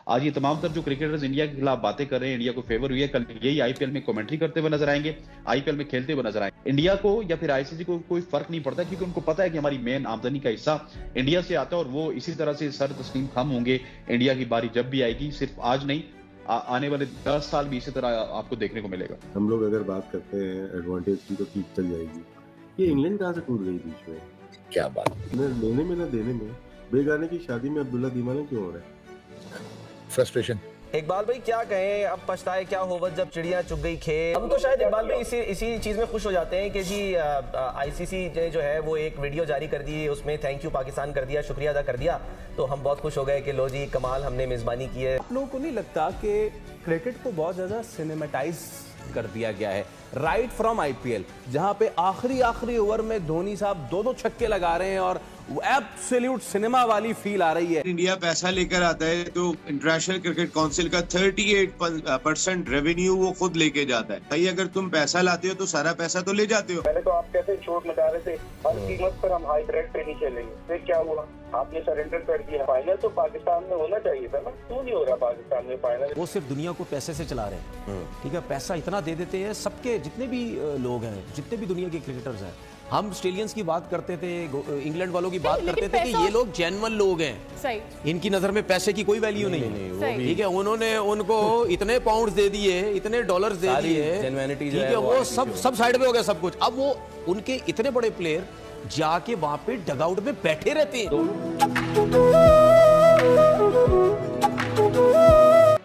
आज ये तमाम तर जो क्रिकेटर्स इंडिया के खिलाफ बातें कर रहे हैं, इंडिया को फेवर हुई है, कल यही आईपीएल में कमेंट्री करते हुए नजर आएंगे, आईपीएल में खेलते हुए नजर आएंगे। इंडिया को या फिर आईसीसी को कोई फर्क नहीं पड़ता, क्योंकि उनको पता है कि हमारी मेन आमदनी का हिस्सा इंडिया से आता है और वो इसी तरह से सर तस्लीम खम होंगे। इंडिया की बारी जब भी आएगी, सिर्फ आज नहीं, आने वाले 10 साल भी इसी तरह आपको देखने को मिलेगा। हम लोग अगर बात करते हैं एडवांटेज की तो ठीक चल जाएगी। ये इंग्लैंड कहाँ से कूद गई बीच में? क्या बात, न लेने में न देने में। बेगाने की शादी में अब्दुल्ला दीवाना क्यों हो रहा है? फ्रस्ट्रेशन। इकबाल भाई क्या कहें, अब पछताए क्या होवत जब चिड़िया चुग गई खेत। हम तो शायद इकबाल भाई इसी चीज में खुश हो जाते हैं कि जी आईसीसी ने जो है वो एक वीडियो जारी कर दी, उसमें थैंक यू पाकिस्तान कर दिया, शुक्रिया अदा कर दिया, तो हम बहुत खुश हो गए कि लो जी कमाल, हमने मेजबानी की है। आप लोगों को नहीं लगता कि क्रिकेट को बहुत ज्यादा सिनेमेटाइज कर दिया गया है? राइट फ्रॉम आईपीएल, जहां पे आखिरी ओवर में धोनी साहब दो छक्के लगा रहे हैं और एब्सोल्यूट सिनेमा वाली फील आ रही है। इंडिया पैसा लेकर आता है तो इंटरनेशनल क्रिकेट काउंसिल का 38% रेवेन्यू वो खुद लेके जाता है। भाई अगर तुम पैसा लाते हो तो सारा पैसा तो ले जाते हो। पहले तो आप कैसे चोट लगा रहे थे, हर कीमत पर हम हाई ब्रेड पे नहीं चलेंगे, फिर क्या हुआ, आपने सरेंडर कर दिया। फाइनल तो पाकिस्तान में होना चाहिए था ना, क्यों नहीं हो रहा पाकिस्तान में फाइनल? वो सिर्फ दुनिया को पैसे से चला रहे हैं, ठीक है, पैसा इतना दे देते हैं सबके, जितने भी लोग हैं, जितने भी दुनिया के क्रिकेटर्स हैं। हम ऑस्ट्रेलियंस की बात करते थे, इंग्लैंड वालों की बात करते थे कि ये लोग जेन्युइन लोग हैं, सही, इनकी नजर में पैसे की कोई वैल्यू नहीं, ठीक है। उन्होंने उनको इतने पाउंड्स दे दिए, इतने डॉलर्स दे दिए, ठीक है, वो सब साइड में हो गया सब कुछ। अब वो उनके इतने बड़े प्लेयर जाके वहां पे डगआउट में बैठे रहते हैं।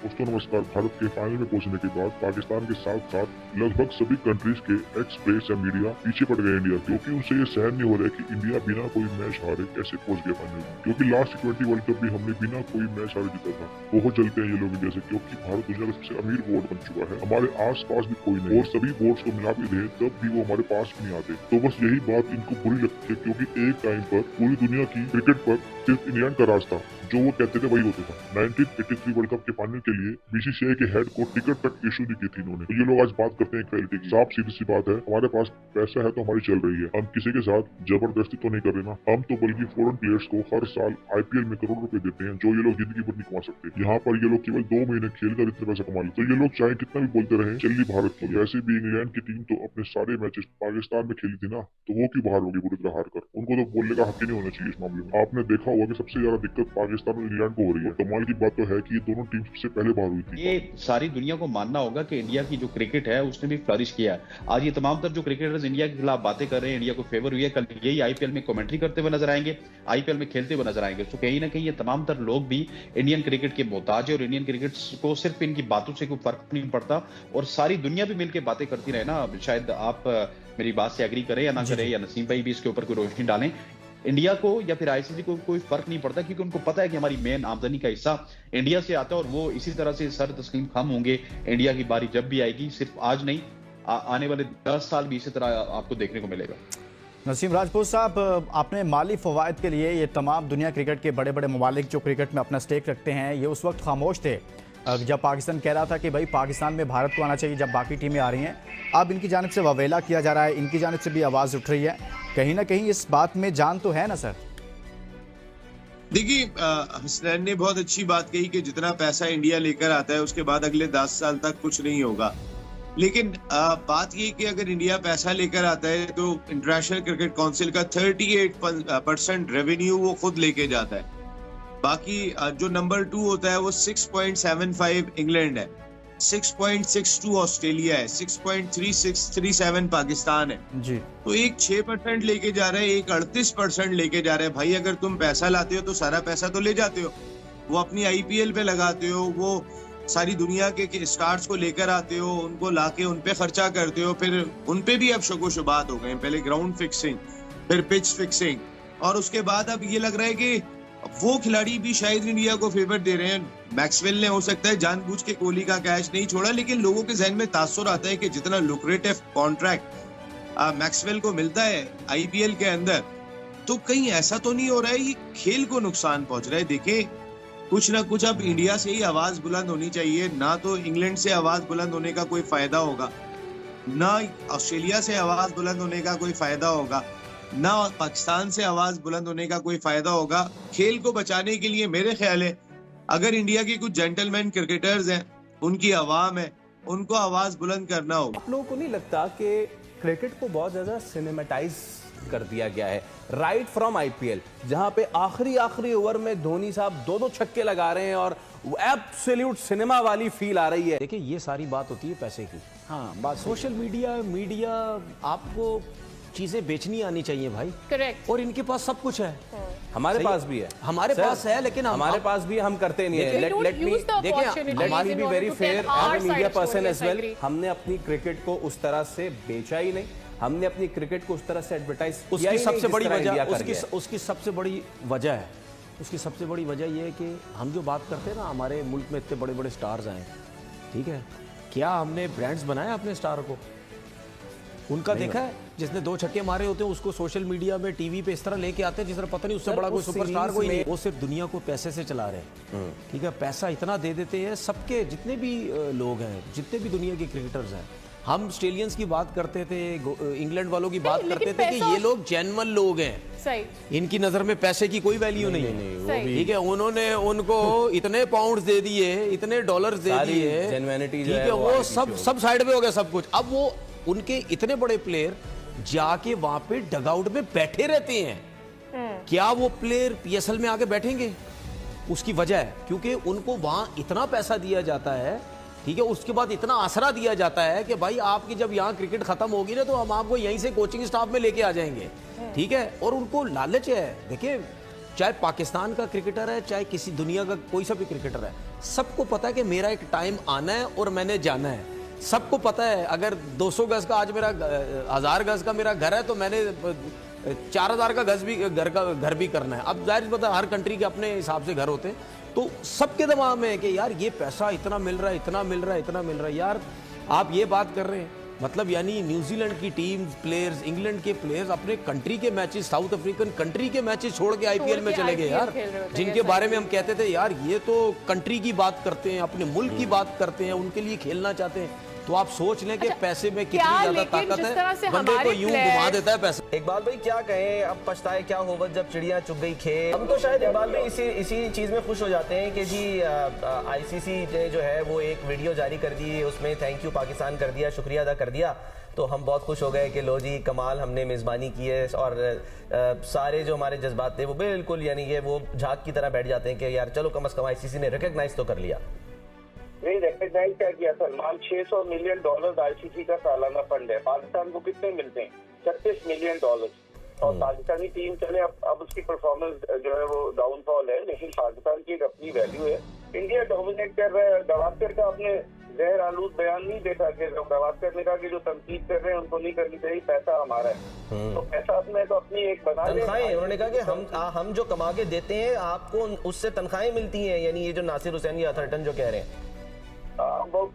दोस्तों नमस्कार। भारत के फाइनल में पहुंचने के बाद पाकिस्तान के साथ साथ लगभग सभी कंट्रीज के एक्सप्रेस या मीडिया पीछे पड़ गए इंडिया, क्योंकि उनसे ये सहन नहीं हो रहा है कि इंडिया बिना कोई मैच हारे कैसे पहुंच गया फाइनल में। क्योंकि लास्ट T20 वर्ल्ड कप भी हमने बिना कोई मैच हारे जीता था। बहुत जलते हैं ये लोग इंडिया से, क्योंकि भारत दुनिया का सबसे अमीर बोर्ड बन चुका है। हमारे आस पास भी कोई नहीं, और सभी बोर्ड को मिला भी दे तब भी वो हमारे पास भी नहीं आते। तो बस यही बात इनको बुरी लगती है, क्योंकि एक टाइम पर पूरी दुनिया की क्रिकेट पर सिर्फ इंग्लैंड का राज था, जो वो कहते थे वही होता था। 1983 वर्ल्ड कप के फाइनल के लिए बीसीसीआई के हेड को टिकट तक इशू नहीं की थी इन्होंने। तो ये लोग आज बात करते हैं इक्वालिटी की। साफ सीधी सी बात है, हमारे पास पैसा है तो हमारी चल रही है। हम किसी के साथ जबरदस्ती तो नहीं कर रहे ना, हम तो बल्कि फॉरेन प्लेयर्स को हर साल आईपीएल में करोड़ रुपए देते हैं, जो ये लोग जिंदगी भर नहीं कमा सकते। यहाँ पर ये लोग केवल 2 महीने खेलकर इतना पैसा कमा लेते। तो ये लोग चाहे कितना भी बोलते रहे चली भारत की, वैसे भी इंग्लैंड की टीम तो अपने सारे मैचेस पाकिस्तान में खेली थी ना, तो वो क्यों बाहर होगी बुरी तरह हार कर? उनको तो बोलने का हक ही नहीं होना चाहिए इस मामले में। आपने देखा होगा कि सबसे ज्यादा दिक्कत पाकिस्तान और इंग्लैंड को हो रही है। कमाल की बात तो है कि ये दोनों टीम सबसे पहले बाहर हुई थी। ये सारी दुनिया को मानना होगा कि इंडिया की जो क्रिकेट है उसने भी फ्लरिश किया है। आज ये तमाम तर जो क्रिकेटर्स इंडिया के खिलाफ बातें कर रहे हैं, इंडिया को फेवर हुई है, कल यही आईपीएल में कमेंट्री करते हुए नजर आएंगे, आईपीएल में खेलते हुए नजर आएंगे। तो कहीं ना कहीं ये तमाम तर लोग भी इंडियन क्रिकेट के मोहताज है, और इंडियन क्रिकेट को सिर्फ इनकी बातों से कोई फर्क नहीं पड़ता, और सारी दुनिया भी मिलकर बातें करती रहे ना। शायद आप मेरी बात से एग्री करें या ना करें, या नसीम भाई भी इसके ऊपर कोई रोशनी डालें, इंडिया को या फिर आईसीसी को कोई फर्क नहीं पड़ता, क्योंकि उनको पता है कि हमारी मेन आमदनी का हिस्सा इंडिया से आता है और वो इसी तरह से सर तस्लीम खम होंगे। इंडिया की बारी जब भी आएगी, सिर्फ आज नहीं, आने वाले 10 साल भी इसी तरह आपको देखने को मिलेगा। नसीम राजपूत साहब, आपने माली फवायद के लिए ये तमाम दुनिया क्रिकेट के बड़े बड़े ममालिक जो क्रिकेट में अपना स्टेक रखते हैं, ये उस वक्त खामोश थे जब पाकिस्तान कह रहा था कि भाई पाकिस्तान में भारत को आना चाहिए, जब बाकी टीमें आ रही हैं। अब इनकी जानिब से ववेला किया जा रहा है, इनकी जानिब से भी आवाज़ उठ रही है। कहीं ना कहीं इस बात में जान तो है ना सर? देखिए, हसनैन ने बहुत अच्छी बात कही कि जितना पैसा इंडिया लेकर आता है उसके बाद अगले 10 साल तक कुछ नहीं होगा। लेकिन बात ये कि अगर इंडिया पैसा लेकर आता है तो इंटरनेशनल क्रिकेट काउंसिल का 38% रेवेन्यू वो खुद लेके जाता है। बाकी जो नंबर 2 होता है वो 6.75 इंग्लैंड है, 6.62 ऑस्ट्रेलिया है, 6.3637 पाकिस्तान है जी। तो एक 6% लेके जा रहा है, एक 38% लेके जा रहा है। भाई अगर तुम पैसा लाते हो तो सारा पैसा तो ले जाते हो, वो अपनी आईपीएल पे लगाते हो, वो सारी दुनिया के स्टार्स को लेकर आते हो, उनको लाके उन पे खर्चा करते हो, फिर उन पे भी अब शोको-शुबात हो गए। पहले ग्राउंड फिक्सिंग, फिर पिच फिक्सिंग, और उसके बाद अब ये लग रहा है कि वो खिलाड़ी भी शायद इंडिया को फेवर दे रहे हैं। मैक्सवेल ने हो सकता है जानबूझ के कोहली का कैच नहीं छोड़ा, लेकिन लोगों के जहन में तासुर आता है कि जितना लुक्रेटिव कॉन्ट्रैक्ट मैक्सवेल को मिलता है आईपीएल के अंदर, तो कहीं ऐसा तो नहीं हो रहा है ये खेल को नुकसान पहुंच रहा है। देखिए, कुछ ना कुछ अब इंडिया से ही आवाज बुलंद होनी चाहिए। ना तो इंग्लैंड से आवाज बुलंद होने का कोई फायदा होगा, ना ऑस्ट्रेलिया से आवाज बुलंद होने का कोई फायदा होगा, ना पाकिस्तान से आवाज बुलंद होने का कोई फायदा होगा। खेल को बचाने के लिए मेरे ख्याल है अगर इंडिया के कुछ जेंटलमैन क्रिकेटर्स हैं, उनकी आवाम है, उनको आवाज बुलंद करना होगा। आप लोगों को नहीं लगता कि क्रिकेट को बहुत ज्यादा सिनेमेटाइज कर दिया गया है? राइट फ्रॉम आईपीएल, जहां पे आखिरी ओवर में धोनी साहब 2-2 छक्के लगा रहे हैं और एब्सोल्यूट सिनेमा वाली फील आ रही है। देखिए, ये सारी बात होती है पैसे की। हाँ, बात सोशल मीडिया आपको चीजें बेचनी आनी चाहिए भाई। करेक्ट। और इनके पास सब कुछ है। हमारे पास भी है, हमारे पास है, लेकिन हमारे पास भी हम करते नहीं है। Let me be very fair, I am media person as well. हमने अपनी क्रिकेट को उस तरह से बेचा ही नहीं, हमने अपनी क्रिकेट को उस तरह से एडवर्टाइज किया ही नहीं। उसकी सबसे बड़ी वजह ये है कि हम जो बात करते हैं ना, हमारे मुल्क में इतने बड़े बड़े स्टार्स आए, ठीक है, क्या हमने ब्रांड्स बनाया अपने स्टार को? उनका देखा है, जिसने 2 छक्के मारे होते हैं उसको सोशल मीडिया में, टीवी पे इस तरह लेके आते हैं जिस तरह पता नहीं उससे बड़ा कोई सुपरस्टार कोई नहीं। वो सिर्फ दुनिया को पैसे से चला रहे हैं, ठीक है, पैसा इतना दे देते हैं सबके, जितने भी लोग हैं, जितने भी दुनिया के क्रिकेटर्स हैं। हम ऑस्ट्रेलियंस की बात करते थे, इंग्लैंड वालों की बात करते थे कि ये लोग जेन्युइन लोग हैं, सही, इनकी नजर में पैसे की कोई वैल्यू नहीं है, ठीक है। उन्होंने उनको इतने पाउंड्स दे दिए, इतने डॉलर्स दे दिए, जेन्युइनिटी ठीक है, वो सब साइड में हो गया सब कुछ। अब वो उनके इतने बड़े प्लेयर जाके वहां पे डगआउट में बैठे रहते हैं। क्या वो प्लेयर पीएसएल में आके बैठेंगे? उसकी वजह है क्योंकि उनको वहां इतना पैसा दिया जाता है, ठीक है, उसके बाद इतना आसरा दिया जाता है कि भाई आपकी जब यहाँ क्रिकेट खत्म होगी ना तो हम आपको यहीं से कोचिंग स्टाफ में लेके आ जाएंगे, ठीक है। और उनको लालच है। देखिए, चाहे पाकिस्तान का क्रिकेटर है, चाहे किसी दुनिया का कोई सा भी क्रिकेटर है, सबको पता है कि मेरा एक टाइम आना है और मैंने जाना है। सबको पता है, अगर 200 गज का आज मेरा 1000 गज का मेरा घर है तो मैंने 4000 का घर भी करना है। अब जाहिर पता, हर कंट्री के अपने हिसाब से घर होते हैं, तो सबके दिमाग में है कि यार ये पैसा इतना मिल रहा है, इतना मिल रहा है, इतना मिल रहा है। यार आप ये बात कर रहे हैं, मतलब यानी न्यूजीलैंड की टीम प्लेयर्स, इंग्लैंड के प्लेयर्स अपने कंट्री के मैचेस, साउथ अफ्रीकन कंट्री के मैचेस छोड़ के आईपीएल में चले गए यार, जिनके बारे में हम कहते थे यार ये तो कंट्री की बात करते हैं, अपने मुल्क की बात करते हैं, उनके लिए खेलना चाहते हैं। तो आप सोच लें कि पैसे में कितनी ज्यादा ताकत है, बंदे को यूं घुमा देता है पैसा। इकबाल भाई क्या कहें, अब पछताए क्या होगा जब चिड़िया चुग गई खेत। हम तो शायद इकबाल भाई इसी चीज में खुश हो जाते हैं कि जी आईसीसी ने जो है वो एक वीडियो जारी कर दी, उसमें थैंक यू पाकिस्तान कर दिया, शुक्रिया अदा कर दिया, तो हम बहुत खुश हो गए कि लो जी कमाल, हमने मेज़बानी की है। और सारे जो हमारे जज्बात थे वो बिल्कुल यानी कि वो झाग की तरह बैठ जाते हैं कि यार चलो कम से कम आईसीसी ने रिकॉग्नाइज तो कर लिया। नहीं, रिकॉग्नाइज क्या किया सलमान? $600 मिलियन आईसीसी का सालाना फंड है। पाकिस्तान को कितने मिलते हैं? $36 मिलियन। और पाकिस्तानी टीम चले, अब उसकी परफॉर्मेंस जो है वो डाउनफॉल है, लेकिन पाकिस्तान की एक अपनी वैल्यू है। इंडिया डोमिनेट कर रहा है। गवास्कर का आपने गैर आलूद बयान नहीं देखा कि गवास्कर ने कहा कि जो तनकीद कर रहे हैं उनको नहीं करनी चाहिए, पैसा हमारा है। तो पैसा अपने तो अपनी एक बना ले। उन्होंने कहा कि हम जो कमा के देते हैं आपको उससे तनख्वाहें मिलती हैं, यानी ये जो नासिर हुसैन या अथर्टन जो कह रहे हैं।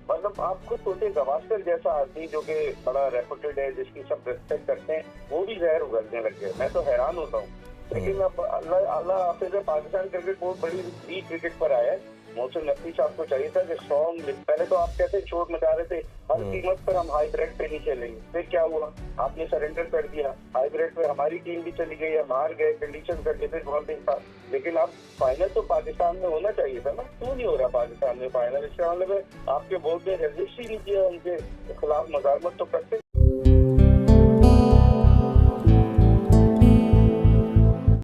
मतलब आप खुद सोचे, गवास्कर जैसा आदमी जो कि बड़ा रेपुटेड है, जिसकी सब रिस्पेक्ट करते हैं, वो भी जहर उगलने लग गए। मैं तो हैरान होता हूँ। लेकिन अब अल्लाह हाफिज़ है, पाकिस्तान क्रिकेट बहुत बड़ी वीक क्रिकेट पर आया है। मोहसिन नकवी साहब को चाहिए था कि स्ट्रॉन्ग, पहले तो आप कहते चोट मचा रहे थे, हर कीमत पर हम हाई ब्रेड पे नहीं खेलेंगे। फिर क्या हुआ? आपने सरेंडर कर दिया, हाई ब्रेड पे हमारी टीम भी चली गई, हम हार गए, कंडीशन कर लेते गवर्नमेंट था। लेकिन अब फाइनल तो पाकिस्तान में होना चाहिए था ना, क्यों नहीं हो रहा पाकिस्तान में फाइनल? इसका मतलब है आपके बोर्ड ने रजिस्ट्री नहीं किया, उनके खिलाफ मजामत तो करते।